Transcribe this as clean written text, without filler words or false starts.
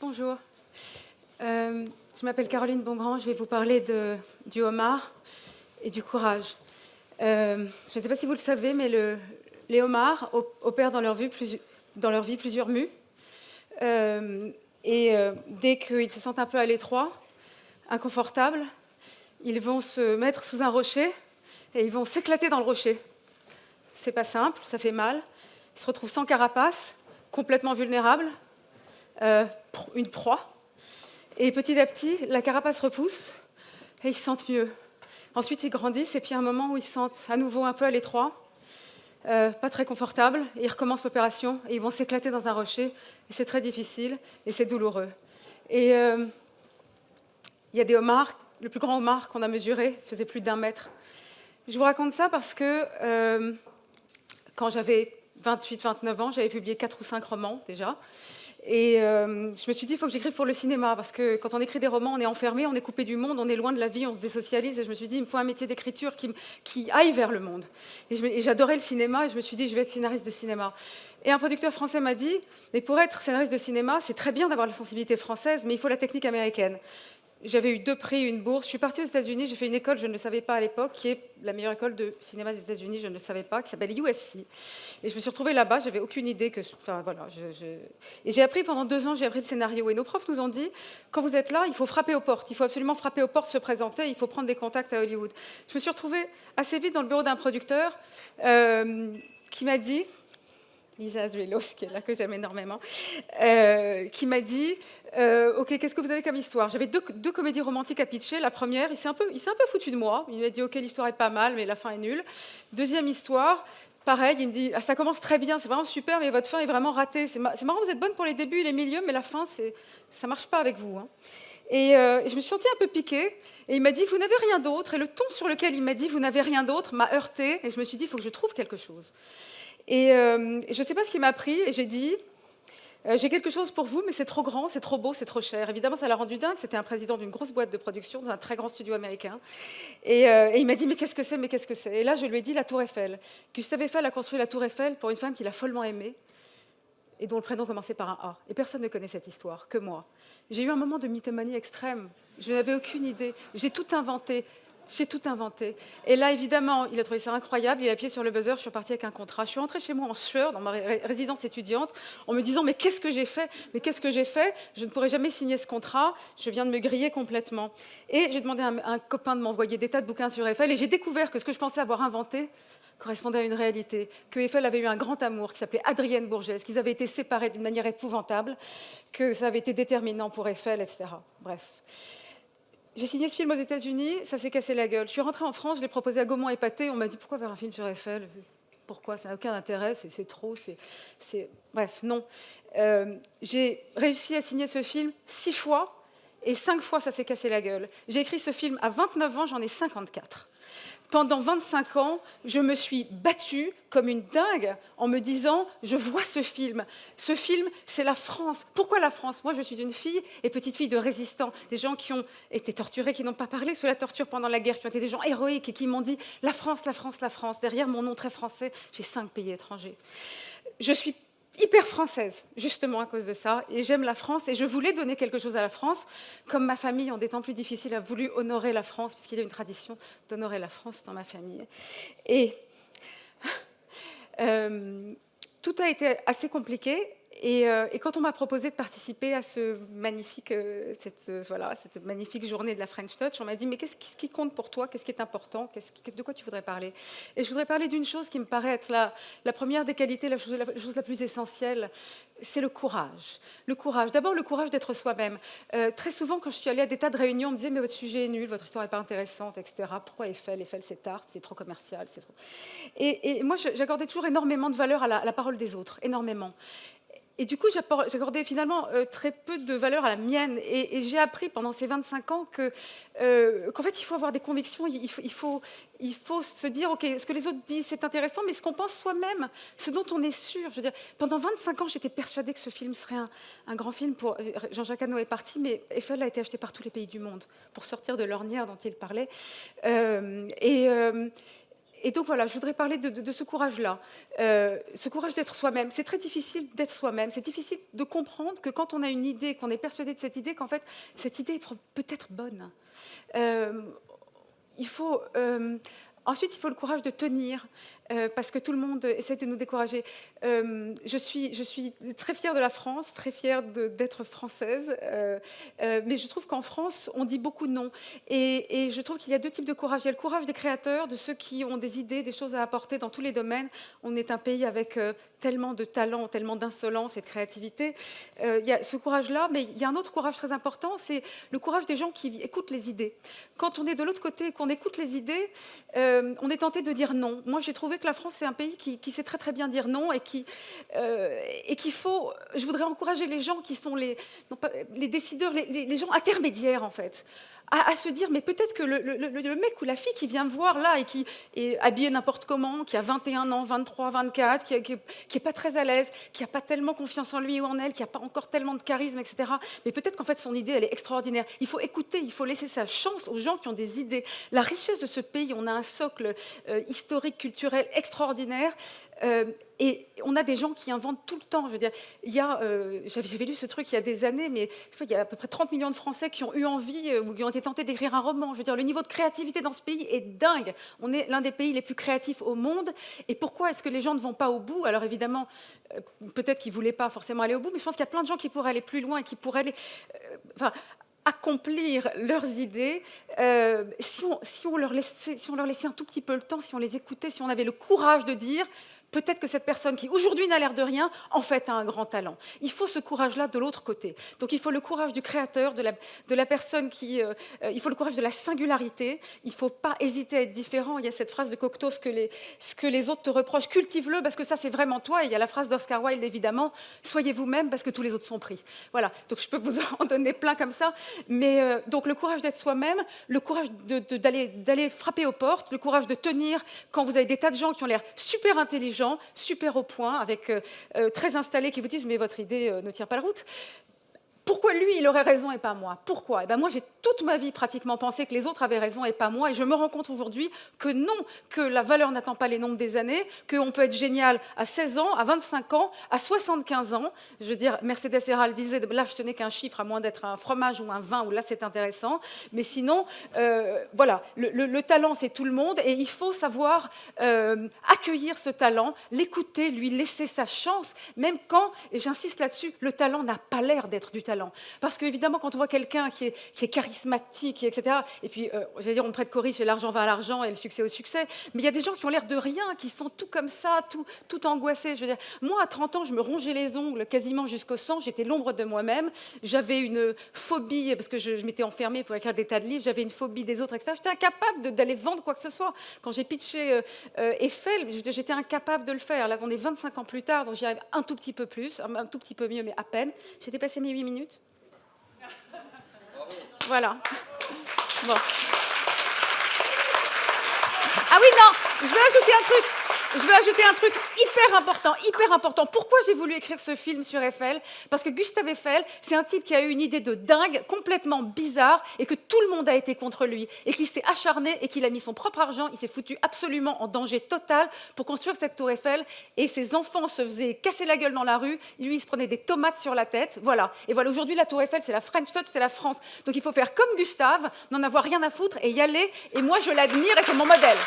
Bonjour, je m'appelle Caroline Bongrand, je vais vous parler du homard et du courage. Je ne sais pas si vous le savez, mais les homards opèrent dans leur vie plusieurs mues. Dès qu'ils se sentent un peu à l'étroit, inconfortables, ils vont se mettre sous un rocher et ils vont s'éclater dans le rocher. C'est pas simple, ça fait mal. Ils se retrouvent sans carapace, complètement vulnérables, une proie. Et petit à petit, la carapace repousse et ils se sentent mieux. Ensuite, ils grandissent et puis à un moment où ils se sentent à nouveau un peu à l'étroit, pas très confortables, et ils recommencent l'opération et ils vont s'éclater dans un rocher. Et c'est très difficile et c'est douloureux. Et il y a des homards, le plus grand homard qu'on a mesuré faisait plus d'1 mètre. Je vous raconte ça parce que quand j'avais 28-29 ans, j'avais publié 4 ou 5 romans déjà. Et je me suis dit, il faut que j'écrive pour le cinéma, parce que quand on écrit des romans, on est enfermé, on est coupé du monde, on est loin de la vie, on se désocialise. Et je me suis dit, il me faut un métier d'écriture qui aille vers le monde. Et j'adorais le cinéma, et je me suis dit, je vais être scénariste de cinéma. Et un producteur français m'a dit, mais pour être scénariste de cinéma, c'est très bien d'avoir la sensibilité française, mais il faut la technique américaine. J'avais eu 2 prix, une bourse. Je suis partie aux États-Unis, j'ai fait une école, je ne le savais pas à l'époque, qui est la meilleure école de cinéma des États-Unis, je ne le savais pas, qui s'appelle USC. Et je me suis retrouvée là-bas, j'avais aucune idée que... Enfin, voilà. Et j'ai appris pendant 2 ans, j'ai appris le scénario. Et nos profs nous ont dit, quand vous êtes là, il faut frapper aux portes. Il faut absolument frapper aux portes, se présenter, il faut prendre des contacts à Hollywood. Je me suis retrouvée assez vite dans le bureau d'un producteur qui m'a dit... Lisa Azuelos, qui est là, que j'aime énormément, qui m'a dit ok, qu'est-ce que vous avez comme histoire? J'avais deux comédies romantiques à pitcher. La première, il s'est un peu foutu de moi. Il m'a dit ok, l'histoire est pas mal, mais la fin est nulle. Deuxième histoire, pareil, il me dit ah, ça commence très bien, c'est vraiment super, mais votre fin est vraiment ratée. C'est marrant, vous êtes bonne pour les débuts et les milieux, mais la fin, ça marche pas avec vous. Hein. Et je me suis sentie un peu piquée. Et il m'a dit, vous n'avez rien d'autre. Et le ton sur lequel il m'a dit, vous n'avez rien d'autre, m'a heurtée. Et je me suis dit, il faut que je trouve quelque chose. Et je ne sais pas ce qui m'a pris, et j'ai dit, j'ai quelque chose pour vous, mais c'est trop grand, c'est trop beau, c'est trop cher. Évidemment, ça l'a rendu dingue, c'était un président d'une grosse boîte de production, dans un très grand studio américain. Et il m'a dit, mais qu'est-ce que c'est, mais qu'est-ce que c'est? Et là, je lui ai dit, la Tour Eiffel. Gustave Eiffel a construit la Tour Eiffel pour une femme qu'il a follement aimée, et dont le prénom commençait par un A. Et personne ne connaît cette histoire, que moi. J'ai eu un moment de mythomanie extrême, je n'avais aucune idée, j'ai tout inventé. J'ai tout inventé. Et là, évidemment, il a trouvé ça incroyable. Il a appuyé sur le buzzer. Je suis repartie avec un contrat. Je suis rentrée chez moi en sueur, dans ma résidence étudiante, en me disant mais qu'est-ce que j'ai fait? Mais qu'est-ce que j'ai fait? Je ne pourrai jamais signer ce contrat. Je viens de me griller complètement. Et j'ai demandé à un copain de m'envoyer des tas de bouquins sur Eiffel. Et j'ai découvert que ce que je pensais avoir inventé correspondait à une réalité. Que Eiffel avait eu un grand amour qui s'appelait Adrienne Bourgès, qu'ils avaient été séparés d'une manière épouvantable, que ça avait été déterminant pour Eiffel, etc. Bref. J'ai signé ce film aux États-Unis, ça s'est cassé la gueule. Je suis rentrée en France, je l'ai proposé à Gaumont et Pathé. On m'a dit pourquoi faire un film sur Eiffel? Pourquoi? Ça n'a aucun intérêt, c'est trop. Bref, non. J'ai réussi à signer ce film 6 fois et 5 fois ça s'est cassé la gueule. J'ai écrit ce film à 29 ans, j'en ai 54. Pendant 25 ans, je me suis battue comme une dingue en me disant « je vois ce film. Ce film, c'est la France. Pourquoi la France? Moi, je suis une fille et petite fille de résistants, des gens qui ont été torturés, qui n'ont pas parlé sous la torture pendant la guerre, qui ont été des gens héroïques et qui m'ont dit « la France, la France, la France ». Derrière mon nom très français, j'ai 5 pays étrangers. Je suis hyper française, justement à cause de ça, et j'aime la France, et je voulais donner quelque chose à la France, comme ma famille, en des temps plus difficiles, a voulu honorer la France, puisqu'il y a une tradition d'honorer la France dans ma famille. Et tout a été assez compliqué, et quand on m'a proposé de participer à cette magnifique journée de la French Touch, on m'a dit « mais qu'est-ce qui compte pour toi? Qu'est-ce qui est important? De quoi tu voudrais parler ?» Et je voudrais parler d'une chose qui me paraît être la première des qualités, la chose la plus essentielle, c'est le courage. Le courage. D'abord, le courage d'être soi-même. Très souvent, quand je suis allée à des tas de réunions, on me disait « mais votre sujet est nul, votre histoire n'est pas intéressante, etc. Pourquoi Eiffel? Eiffel, c'est art, c'est trop commercial. » Et moi, j'accordais toujours énormément de valeur à la parole des autres, énormément. Et du coup, j'accordais finalement très peu de valeur à la mienne. Et j'ai appris pendant ces 25 ans qu'en fait, il faut avoir des convictions, il faut se dire, OK, ce que les autres disent, c'est intéressant, mais ce qu'on pense soi-même, ce dont on est sûr. Je veux dire, pendant 25 ans, j'étais persuadée que ce film serait un grand film. Jean-Jacques Hano est parti, mais Eiffel a été acheté par tous les pays du monde pour sortir de l'ornière dont il parlait. Et donc voilà, je voudrais parler de ce courage-là, ce courage d'être soi-même. C'est très difficile d'être soi-même, c'est difficile de comprendre que quand on a une idée, qu'on est persuadé de cette idée, qu'en fait, cette idée peut être bonne. Il faut... ensuite, il faut le courage de tenir, parce que tout le monde essaie de nous décourager. Je suis très fière de la France, très fière d'être française, mais je trouve qu'en France, on dit beaucoup non. Et je trouve qu'il y a deux types de courage. Il y a le courage des créateurs, de ceux qui ont des idées, des choses à apporter dans tous les domaines. On est un pays avec tellement de talent, tellement d'insolence et de créativité. Il y a ce courage-là, mais il y a un autre courage très important, c'est le courage des gens qui écoutent les idées. Quand on est de l'autre côté et qu'on écoute les idées, on est tenté de dire non. Moi, j'ai trouvé que la France, c'est un pays qui sait très très bien dire non et qu'il faut... Je voudrais encourager les gens qui sont les décideurs, les gens intermédiaires, en fait, à se dire, mais peut-être que le mec ou la fille qui vient me voir là et qui est habillé n'importe comment, qui a 21 ans, 23, 24, qui est pas très à l'aise, qui n'a pas tellement confiance en lui ou en elle, qui n'a pas encore tellement de charisme, etc. Mais peut-être qu'en fait, son idée, elle est extraordinaire. Il faut écouter, il faut laisser sa chance aux gens qui ont des idées. La richesse de ce pays, on a un socle historique, culturel extraordinaire. Et on a des gens qui inventent tout le temps. Je veux dire, j'avais lu ce truc il y a des années, mais il y a à peu près 30 millions de Français qui ont eu envie ou qui ont été tentés d'écrire un roman. Je veux dire, le niveau de créativité dans ce pays est dingue. On est l'un des pays les plus créatifs au monde. Et pourquoi est-ce que les gens ne vont pas au bout? Alors évidemment, peut-être qu'ils ne voulaient pas forcément aller au bout, mais je pense qu'il y a plein de gens qui pourraient aller plus loin et qui pourraient aller... accomplir leurs idées, si on leur laissait un tout petit peu le temps, si on les écoutait, si on avait le courage de dire peut-être que cette personne qui aujourd'hui n'a l'air de rien, en fait a un grand talent. Il faut ce courage-là de l'autre côté. Donc il faut le courage du créateur, de la personne qui... il faut le courage de la singularité. Il ne faut pas hésiter à être différent. Il y a cette phrase de Cocteau, ce que les autres te reprochent, cultive-le parce que ça c'est vraiment toi. Et il y a la phrase d'Oscar Wilde évidemment, soyez vous-même parce que tous les autres sont pris. Voilà, donc je peux vous en donner plein comme ça. Mais donc le courage d'être soi-même, le courage d'aller frapper aux portes, le courage de tenir quand vous avez des tas de gens qui ont l'air super intelligents, super au point, avec très installés, qui vous disent mais votre idée ne tient pas la route. Pourquoi lui, il aurait raison et pas moi? Pourquoi? Eh ben moi, j'ai toute ma vie pratiquement pensé que les autres avaient raison et pas moi, et je me rends compte aujourd'hui que non, que la valeur n'attend pas les nombres des années, qu'on peut être génial à 16 ans, à 25 ans, à 75 ans. Je veux dire, Mercedes Herald disait, là, ce n'est qu'un chiffre, à moins d'être un fromage ou un vin, où là, c'est intéressant. Mais sinon, voilà, le talent, c'est tout le monde, et il faut savoir accueillir ce talent, l'écouter, lui laisser sa chance, même quand, et j'insiste là-dessus, le talent n'a pas l'air d'être du talent. Parce qu'évidemment, quand on voit quelqu'un qui est charismatique, etc., et puis, j'allais dire, on prête Coriche et l'argent va à l'argent et le succès au succès, mais il y a des gens qui ont l'air de rien, qui sont tout comme ça, tout angoissés. Je veux dire, moi, à 30 ans, je me rongeais les ongles quasiment jusqu'au sang, j'étais l'ombre de moi-même, j'avais une phobie, parce que je m'étais enfermée pour écrire des tas de livres, j'avais une phobie des autres, etc. J'étais incapable d'aller vendre quoi que ce soit. Quand j'ai pitché Eiffel, j'étais incapable de le faire. Là, on est 25 ans plus tard, donc j'y arrive un tout petit peu plus, un tout petit peu mieux, mais à peine. J'ai dépassé mes 8 minutes. Voilà. Bon. Ah oui, non, je veux ajouter un truc hyper important. Pourquoi j'ai voulu écrire ce film sur Eiffel? Parce que Gustave Eiffel, c'est un type qui a eu une idée de dingue, complètement bizarre, et que tout le monde a été contre lui, et qui s'est acharné, et qu'il a mis son propre argent, il s'est foutu absolument en danger total pour construire cette tour Eiffel, et ses enfants se faisaient casser la gueule dans la rue, lui, il se prenait des tomates sur la tête, voilà. Et voilà, aujourd'hui, la tour Eiffel, c'est la French Touch, c'est la France. Donc il faut faire comme Gustave, n'en avoir rien à foutre, et y aller, et moi, je l'admire, et c'est mon modèle.